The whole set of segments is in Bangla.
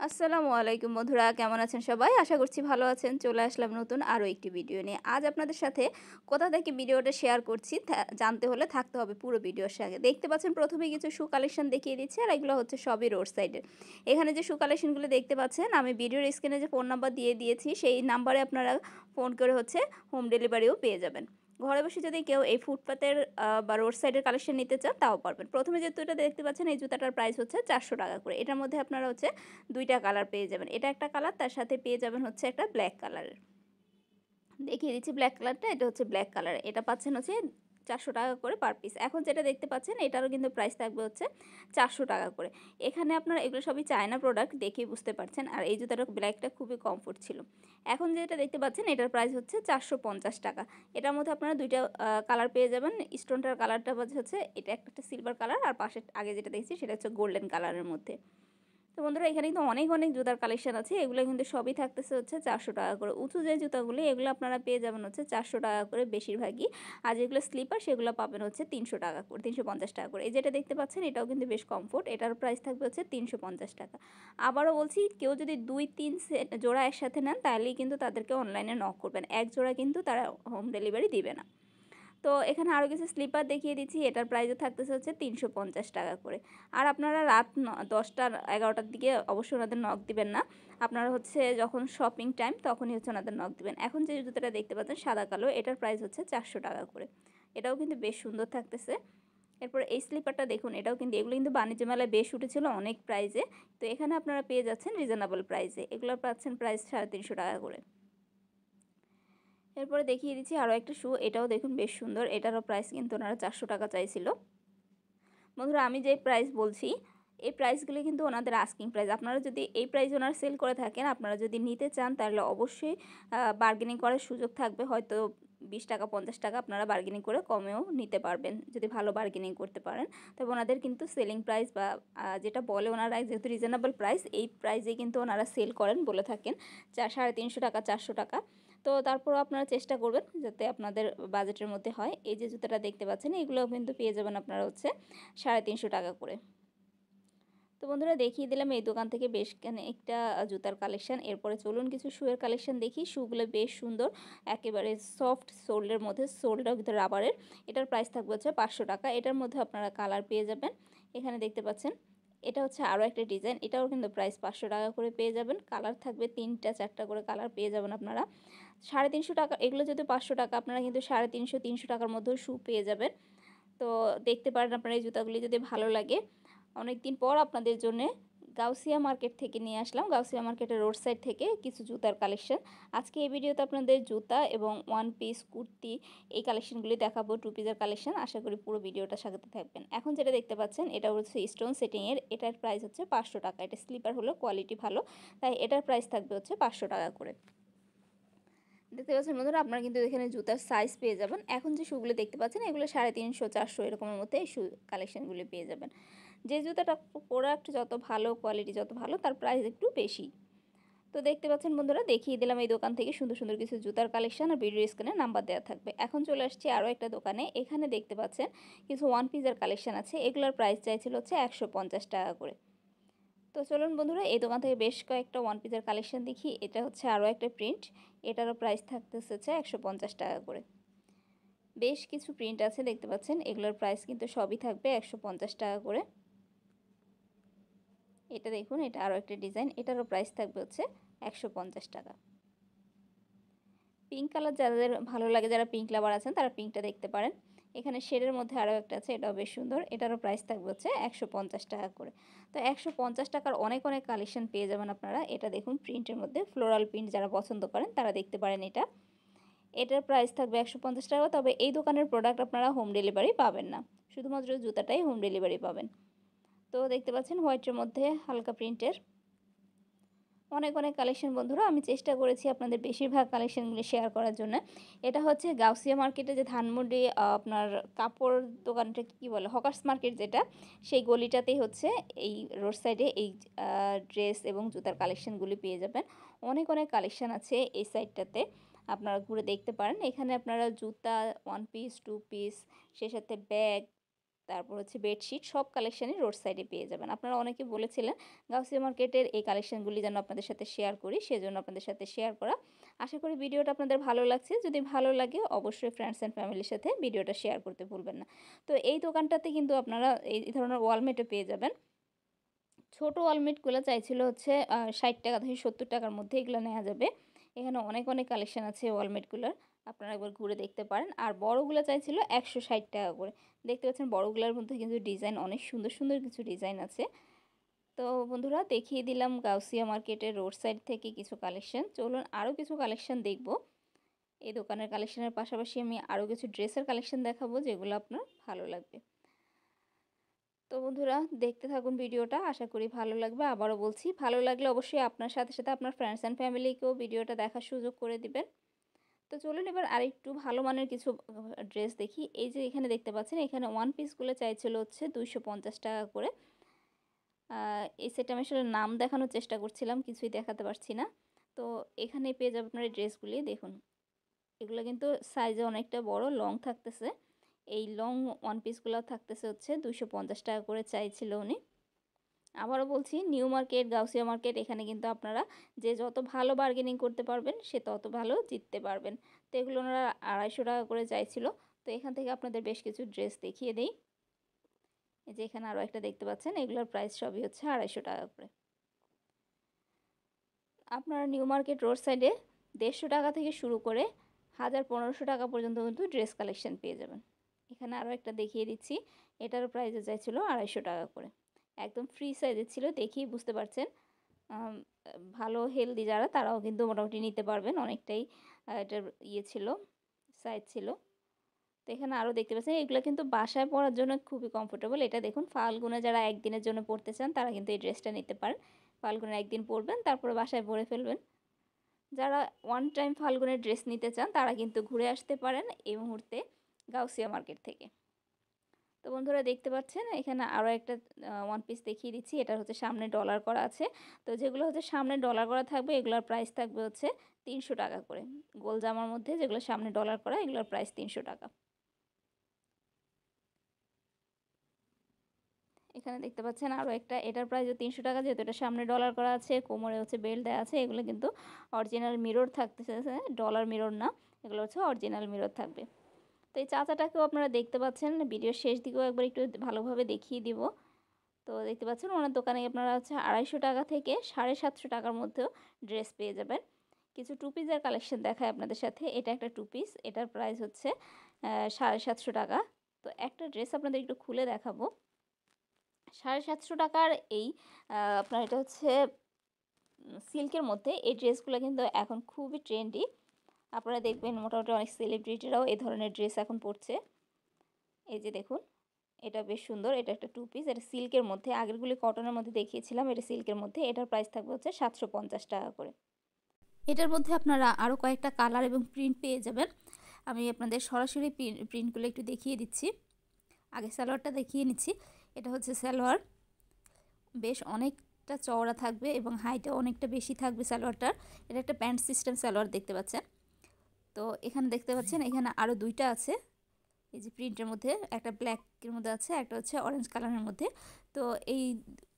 আসসালামু আলাইকুম বন্ধুরা, কেমন আছেন সবাই? আশা করছি ভালো আছেন। চলে আসলাম নতুন আরও একটি ভিডিও নিয়ে। আজ আপনাদের সাথে কোথা থেকে ভিডিওটা শেয়ার করছি জানতে হলে থাকতে হবে পুরো ভিডিওর সঙ্গে। দেখতে পাচ্ছেন প্রথমে কিছু শু কালেকশন দেখিয়ে দিচ্ছি, আর এগুলো হচ্ছে সবই রোড সাইডের। এখানে যে শু কালেকশনগুলো দেখতে পাচ্ছেন, আমি ভিডিওর স্ক্রিনে যে ফোন নাম্বার দিয়ে দিয়েছি সেই নাম্বারে আপনারা ফোন করে হচ্ছে হোম ডেলিভারিও পেয়ে যাবেন। ঘরে বসে যদি কেউ এই ফুটপাতের বা রোড সাইডের কালেকশন নিতে চান তাও পারবেন। প্রথমে যে জুতাটা দেখতে পাচ্ছেন এই জুতাটার প্রাইস হচ্ছে 400 টাকা করে। এটার মধ্যে আপনারা হচ্ছে 2টা কালার পেয়ে যাবেন। এটা একটা কালার, তার সাথে পেয়ে যাবেন হচ্ছে একটা ব্ল্যাক কালারের। দেখিয়ে দিচ্ছি ব্ল্যাক কালারটা, এটা হচ্ছে ব্ল্যাক কালার। এটা পাচ্ছেন হচ্ছে 400 টাকা করে পার পিস। এখন যেটা দেখতে পাচ্ছেন এটারও কিন্তু প্রাইস থাকবে হচ্ছে 400 টাকা করে। এখানে আপনারা এগুলো সবই চায়না প্রোডাক্ট, দেখেই বুঝতে পারছেন। আর এই জুতাটা ব্ল্যাকটা খুবই কমফোর্ট ছিল। এখন যেটা দেখতে পাচ্ছেন এটার প্রাইস হচ্ছে 450 টাকা। এটার মধ্যে আপনারা 2টা কালার পেয়ে যাবেন। স্টোনটার কালারটা হচ্ছে এটা একটা সিলভার কালার, আর পাশে আগে যেটা দেখছি সেটা হচ্ছে গোল্ডেন কালারের মধ্যে। তো বন্ধুরা, এখানে কিন্তু অনেক অনেক জুতার কালেকশন আছে। এগুলো কিন্তু সবই থাকতেছে হচ্ছে 400 টাকা করে। উঁচু যে জুতাগুলি এগুলো আপনারা পেয়ে যাবেন হচ্ছে 400 টাকা করে বেশিরভাগই। আর যেগুলো স্লিপার সেগুলো পাবেন হচ্ছে 300 টাকা করে, 350 টাকা করে। এই যেটা দেখতে পাচ্ছেন এটাও কিন্তু বেশ কমফোর্ট। এটার প্রাইস থাকবে হচ্ছে 350 টাকা। আবারও বলছি, কেউ যদি 2-3 সেট জোড়া একসাথে নেন তাহলেই কিন্তু তাদেরকে অনলাইনে নক করবেন। এক জোড়া কিন্তু তারা হোম ডেলিভারি দিবে না। তো এখানে আরও কিছু স্লিপার দেখিয়ে দিচ্ছি। এটার প্রাইসও থাকতেছে হচ্ছে 350 টাকা করে। আর আপনারা রাত 10টা-11টার দিকে অবশ্যই ওনাদের নক দিবেন না। আপনারা হচ্ছে যখন শপিং টাইম তখনই হচ্ছে ওনাদের নক দিবেন। এখন যে জুতোটা দেখতে পাচ্ছেন সাদা কালো, এটার প্রাইস হচ্ছে 400 টাকা করে। এটাও কিন্তু বেশ সুন্দর থাকতেছে। এরপর এই স্লিপারটা দেখুন, এটাও কিন্তু এগুলো কিন্তু বাণিজ্য মেলায় বেশ উঠেছিল অনেক প্রাইজে। তো এখানে আপনারা পেয়ে যাচ্ছেন রিজনেবল প্রাইসে। এগুলো পাচ্ছেন প্রাইস 350 টাকা করে। এরপরে দেখিয়ে দিচ্ছি আরও একটা শু। এটাও দেখুন বেশ সুন্দর। এটারও প্রাইস কিন্তু ওনারা 400 টাকা চাইছিল। বন্ধুরা, আমি যে প্রাইস বলছি এই প্রাইসগুলি কিন্তু ওনাদের আস্কিং প্রাইস। আপনারা যদি এই প্রাইস ওনারা সেল করে থাকেন, আপনারা যদি নিতে চান তাহলে অবশ্যই বার্গেনিং করার সুযোগ থাকবে। হয়তো 20 টাকা 50 টাকা আপনারা বার্গেনিং করে কমেও নিতে পারবেন যদি ভালো বার্গেনিং করতে পারেন। তবে ওনাদের কিন্তু সেলিং প্রাইস বা যেটা বলে ওনারা, যেহেতু রিজনেবল প্রাইস, এই প্রাইসে কিন্তু ওনারা সেল করেন বলে থাকেন 350 টাকা 400 টাকা। তো তারপরও আপনারা চেষ্টা করবেন যাতে আপনাদের বাজেটের মধ্যে হয়। এই যে জুতাটা দেখতে পাচ্ছেন এগুলোও কিন্তু পেয়ে যাবেন আপনারা হচ্ছে 350 টাকা করে। তো বন্ধুরা, দেখিয়ে দিলাম এই দোকান থেকে বেশ একটা জুতার কালেকশন। এরপরে চলুন কিছু শুয়ের কালেকশন দেখি। শুগুলো বেশ সুন্দর, একেবারে সফট সোলের মধ্যে, সোলটাও কিন্তু রাবারের। এটার প্রাইস থাকবে হচ্ছে 500 টাকা। এটার মধ্যে আপনারা কালার পেয়ে যাবেন। এখানে দেখতে পাচ্ছেন এটা হচ্ছে আরও একটা ডিজাইন। এটাও কিন্তু প্রাইস 500 টাকা করে পেয়ে যাবেন। কালার থাকবে 3টা-4টা করে কালার পেয়ে যাবেন আপনারা। 350 টাকা, এগুলো যদি 500 টাকা, আপনারা কিন্তু 350-300 টাকার মধ্যেও শু পেয়ে যাবেন। তো দেখতে পারেন আপনারা এই জুতাগুলি যদি ভালো লাগে। অনেক দিন পর আপনাদের জন্যে গাউসিয়া মার্কেট থেকে নিয়ে আসলাম, গাউসিয়া মার্কেটের রোড সাইড থেকে কিছু জুতার কালেকশন। আজকে এই ভিডিওতে আপনাদের জুতা এবং ওয়ান পিস কুর্তি এই কালেকশনগুলি দেখাবো, 2 পিসের কালেকশন। আশা করি পুরো ভিডিওটা সাথে থাকবেন। এখন যেটা দেখতে পাচ্ছেন এটা হচ্ছে স্টোন সেটিংয়ের। এটার প্রাইস হচ্ছে 500 টাকা। এটা স্লিপার হলো, কোয়ালিটি ভালো, তাই এটার প্রাইস থাকবে হচ্ছে 500 টাকা করে। দেখতে পাচ্ছেন বন্ধুরা, আপনারা কিন্তু এখানে জুতার সাইজ পেয়ে যাবেন। এখন যে শুগুলো দেখতে পাচ্ছেন এগুলো 350-400 এরকমের মধ্যে এই শু কালেকশনগুলি পেয়ে যাবেন। যে জুতাটা প্রোডাক্ট যত ভালো, কোয়ালিটি যত ভালো, তার প্রাইস একটু বেশি। তো দেখতে পাচ্ছেন বন্ধুরা, দেখিয়ে দিলাম এই দোকান থেকে সুন্দর সুন্দর কিছু জুতার কালেকশন, আর ভিডিও স্ক্রিনে নাম্বার দেওয়া থাকবে। এখন চলে আসছি আরও একটা দোকানে। এখানে দেখতে পাচ্ছেন কিছু ওয়ান পিসের কালেকশন আছে। এগুলোর প্রাইস চাইছিল হচ্ছে 150 টাকা করে। তো চলুন বন্ধুরা, এই দোকান থেকে বেশ কয়েকটা ওয়ান পিসের কালেকশন দেখি। এটা হচ্ছে আরও একটা প্রিন্ট। এটারও প্রাইস থাকতেছে হচ্ছে 150 টাকা করে। বেশ কিছু প্রিন্ট আছে দেখতে পাচ্ছেন, এগুলোর প্রাইস কিন্তু সবই থাকবে 150 টাকা করে। এটা দেখুন, এটা আরও একটা ডিজাইন। এটারও প্রাইস থাকবে হচ্ছে 150 টাকা। পিঙ্ক কালার যাদের ভালো লাগে, যারা পিঙ্ক লাভার আছেন তারা পিঙ্কটা দেখতে পারেন। এখানে শেডের মধ্যে আরও একটা আছে, এটাও বেশ সুন্দর। এটারও প্রাইস থাকবে হচ্ছে 150 টাকা করে। তো 150 টাকার অনেক অনেক কালেকশন পেয়ে যাবেন আপনারা। এটা দেখুন প্রিন্টের মধ্যে, ফ্লোরাল প্রিন্ট যারা পছন্দ করেন তারা দেখতে পারেন এটা। এটার প্রাইস থাকবে 150 টাকা। তবে এই দোকানের প্রোডাক্ট আপনারা হোম ডেলিভারি পাবেন না, শুধুমাত্র জুতাটাই হোম ডেলিভারি পাবেন। তো দেখতে পাচ্ছেন হোয়াইটের মধ্যে হালকা প্রিন্টের অনেক অনেক কালেকশন। বন্ধুরা, আমি চেষ্টা করেছি আপনাদের বেশিরভাগ কালেকশনগুলি শেয়ার করার জন্য। এটা হচ্ছে গাউসিয়া মার্কেটে যে ধানমন্ডি আপনার কাপড় দোকানটা কী বলে, হকার্স মার্কেট যেটা, সেই গলিটাতেই হচ্ছে এই রোড সাইডে এই ড্রেস এবং জুতার কালেকশনগুলি পেয়ে যাবেন। অনেক অনেক কালেকশন আছে এই সাইডটাতে, আপনারা ঘুরে দেখতে পারেন। এখানে আপনারা জুতা, ওয়ান পিস, টু পিস, সেই সাথে ব্যাগ, তারপর হচ্ছে বেডশিট সব কালেকশানই রোড সাইডে পেয়ে যাবেন। আপনারা অনেকে বলেছিলেন গাউসিয়া মার্কেটের এই কালেকশানগুলি যেন আপনাদের সাথে শেয়ার করি, সেজন্য আপনাদের সাথে শেয়ার করা। আশা করি ভিডিওটা আপনাদের ভালো লাগছে। যদি ভালো লাগে অবশ্যই ফ্রেন্ডস অ্যান্ড ফ্যামিলির সাথে ভিডিওটা শেয়ার করতে ভুলবেন না। তো এই দোকানটাতে কিন্তু আপনারা এই ধরনের ওয়ালমেটও পেয়ে যাবেন। ছোট ওয়ালমেটগুলো চাইছিল হচ্ছে 60 টাকা থেকে 70 টাকার মধ্যে এগুলো নেওয়া যাবে। এখানে অনেক কালেকশন আছে ওয়ালমেটগুলোর, আপনারা একবার ঘুরে দেখতে পারেন। আর বড়গুলো চাইছিল 160 টাকা করে। দেখতে পাচ্ছেন বড়গুলোর মধ্যে কিন্তু ডিজাইন অনেক সুন্দর সুন্দর কিছু ডিজাইন আছে। তো বন্ধুরা দেখিয়ে দিলাম গাউসিয়া মার্কেটের রোড সাইড থেকে কিছু কালেকশন। চলুন আরও কিছু কালেকশন দেখব। এই দোকানের কালেকশনের পাশাপাশি আমি আরও কিছু ড্রেসের কালেকশন দেখাবো যেগুলো আপনার ভালো লাগবে। তো বন্ধুরা দেখতে থাকুন ভিডিওটা, আশা করি ভালো লাগবে। আবারও বলছি, ভালো লাগলে অবশ্যই আপনার সাথে সাথে আপনার ফ্রেন্ডস অ্যান্ড ফ্যামিলিকেও ভিডিওটা দেখার সুযোগ করে দিবেন। তো চলুন এবার আরেকটু ভালো মানের কিছু ড্রেস দেখি। এই যে এখানে দেখতে পাচ্ছেন, এখানে ওয়ান পিসগুলো চাইছিল হচ্ছে 250 টাকা করে। এই সেটটা আমি আসলে নাম দেখানোর চেষ্টা করছিলাম, কিছুই দেখাতে পারছি না। তো এখানে পেয়ে যাবেন আপনার এই ড্রেসগুলি। দেখুন এগুলো কিন্তু সাইজে অনেকটা বড়, লং থাকতেছে। এই লং ওয়ান পিসগুলো থাকতেছে হচ্ছে 250 টাকা করে চাইছিল উনি। আবারও বলছি, নিউ মার্কেট, গাউসিয়া মার্কেট, এখানে কিন্তু আপনারা যে যত ভালো বার্গেনিং করতে পারবেন সে তত ভালো জিততে পারবেন। তো এগুলো ওনারা 250 টাকা করে চাইছিল। তো এখান থেকে আপনাদের বেশ কিছু ড্রেস দেখিয়ে দেই। এই যে এখানে আরও একটা দেখতে পাচ্ছেন, এগুলোর প্রাইস সবই হচ্ছে 250 টাকা করে। আপনারা নিউ মার্কেট রোড সাইডে 150 টাকা থেকে শুরু করে 1000-1500 টাকা পর্যন্ত কিন্তু ড্রেস কালেকশন পেয়ে যাবেন। এখানে আরও একটা দেখিয়ে দিচ্ছি, এটারও প্রাইসে চাইছিল 250 টাকা করে। একদম ফ্রি সাইজের ছিল, দেখেই বুঝতে পারছেন। ভালো হেলদি যারা তারাও কিন্তু মোটামুটি নিতে পারবেন, অনেকটাই এটার ছিল, সাইজ ছিল। তো এখানে আরও দেখতে পাচ্ছেন, এগুলো কিন্তু বাসায় পরার জন্য খুবই কমফোর্টেবল। এটা দেখুন, ফাল্গুনে যারা একদিনের জন্য পরতে চান তারা কিন্তু এই ড্রেসটা নিতে পারেন। ফাল্গুনের একদিন পরবেন, তারপরে বাসায় পরে ফেলবেন। যারা ওয়ান টাইম ফাল্গুনের ড্রেস নিতে চান তারা কিন্তু ঘুরে আসতে পারেন এই মুহূর্তে গাউসিয়া মার্কেট থেকে। তো বন্ধুরা দেখতে পাচ্ছেন, এখানে আরও একটা ওয়ান পিস দেখিয়ে দিচ্ছি। এটার হচ্ছে সামনে ডলার করা আছে। তো যেগুলো হচ্ছে সামনে ডলার করা থাকবে এগুলোর প্রাইস থাকবে হচ্ছে 300 টাকা করে। গোল জামার মধ্যে যেগুলো সামনে ডলার করা এগুলোর প্রাইস 300 টাকা। এখানে দেখতে পাচ্ছেন আরও একটা, এটার প্রাইসও 300 টাকা, যেহেতু এটা সামনে ডলার করা আছে, কোমরে হচ্ছে বেল্ট দেওয়া আছে। এগুলো কিন্তু অরিজিনাল মিরর থাকতেছে, ডলার মিরর না, এগুলো হচ্ছে অরিজিনাল মিরর থাকবে। তো এই চাচাটাকেও আপনারা দেখতে পাচ্ছেন, ভিডিওর শেষ দিকেও একবার একটু ভালোভাবে দেখিয়ে দিব। তো দেখতে পাচ্ছেন ওনার দোকানে আপনারা হচ্ছে 250 টাকা থেকে 750 টাকার মধ্যেও ড্রেস পেয়ে যাবেন। কিছু টু পিসের কালেকশন দেখায় আপনাদের সাথে। এটা একটা টু পিস, এটার প্রাইস হচ্ছে 750 টাকা। তো একটা ড্রেস আপনাদের একটু খুলে দেখাবো। 750 টাকার এই আপনার এটা হচ্ছে সিল্কের মধ্যে। এই ড্রেসগুলো কিন্তু এখন খুবই ট্রেন্ডি। আপনারা দেখবেন মোটামুটি অনেক সেলিব্রিটিরাও এই ধরনের ড্রেস এখন পরছে। এই যে দেখুন, এটা বেশ সুন্দর। এটা একটা টু পিস, এটা সিল্কের মধ্যে। আগেরগুলি কটনের মধ্যে দেখিয়েছিলাম, এটা সিল্কের মধ্যে। এটার প্রাইস থাকবে হচ্ছে 750 টাকা করে। এটার মধ্যে আপনারা আরও কয়েকটা কালার এবং প্রিন্ট পেয়ে যাবেন। আমি আপনাদের সরাসরি প্রিন্টগুলো একটু দেখিয়ে দিচ্ছি। আগে সালোয়ারটা দেখিয়ে নিচ্ছি। এটা হচ্ছে সালোয়ার, বেশ অনেকটা চওড়া থাকবে এবং হাইটও অনেকটা বেশি থাকবে সালোয়ারটার। এটা একটা প্যান্ট সিস্টেম সালোয়ার দেখতে পাচ্ছেন। তো এখানে দেখতে পাচ্ছেন, এখানে আরও দুইটা আছে। এই যে প্রিন্টের মধ্যে একটা ব্ল্যাকের মধ্যে আছে, একটা হচ্ছে অরেঞ্জ কালারের মধ্যে। তো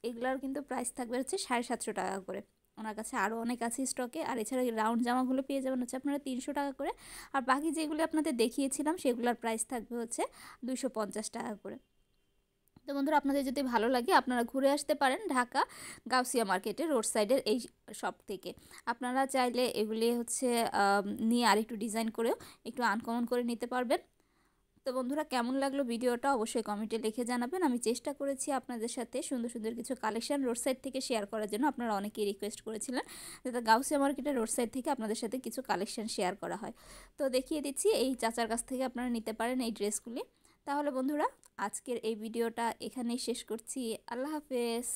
এইগুলার কিন্তু প্রাইস থাকবে হচ্ছে 750 টাকা করে। ওনার কাছে আরও অনেক আছে স্টকে। আর এছাড়া রাউন্ড জামাগুলো পেয়ে যাবেন হচ্ছে আপনারা 300 টাকা করে। আর বাকি যেগুলো আপনাদের দেখিয়েছিলাম সেগুলোর প্রাইস থাকবে হচ্ছে 250 টাকা করে। তো বন্ধুরা আপনাদের যদি ভালো লাগে আপনারা ঘুরে আসতে পারেন ঢাকা গাউসিয়া মার্কেটের রোড সাইডের এই শপ থেকে। আপনারা চাইলে এগুলি হচ্ছে নিয়ে আরেকটু ডিজাইন করেও একটু আনকমন করে নিতে পারবেন। তো বন্ধুরা কেমন লাগলো ভিডিওটা অবশ্যই কমেন্টে লিখে জানাবেন। আমি চেষ্টা করেছি আপনাদের সাথে সুন্দর সুন্দর কিছু কালেকশন রোড সাইড থেকে শেয়ার করার জন্য। আপনারা অনেকেই রিকোয়েস্ট করেছিলেন যাতে গাউসিয়া মার্কেটের রোড সাইড থেকে আপনাদের সাথে কিছু কালেকশন শেয়ার করা হয়। তো দেখিয়ে দিচ্ছি, এই চাচার কাছ থেকে আপনারা নিতে পারেন এই ড্রেসগুলি। তাহলে বন্ধুরা আজকের এই ভিডিওটা এখানেই শেষ করছি। আল্লাহ হাফেজ।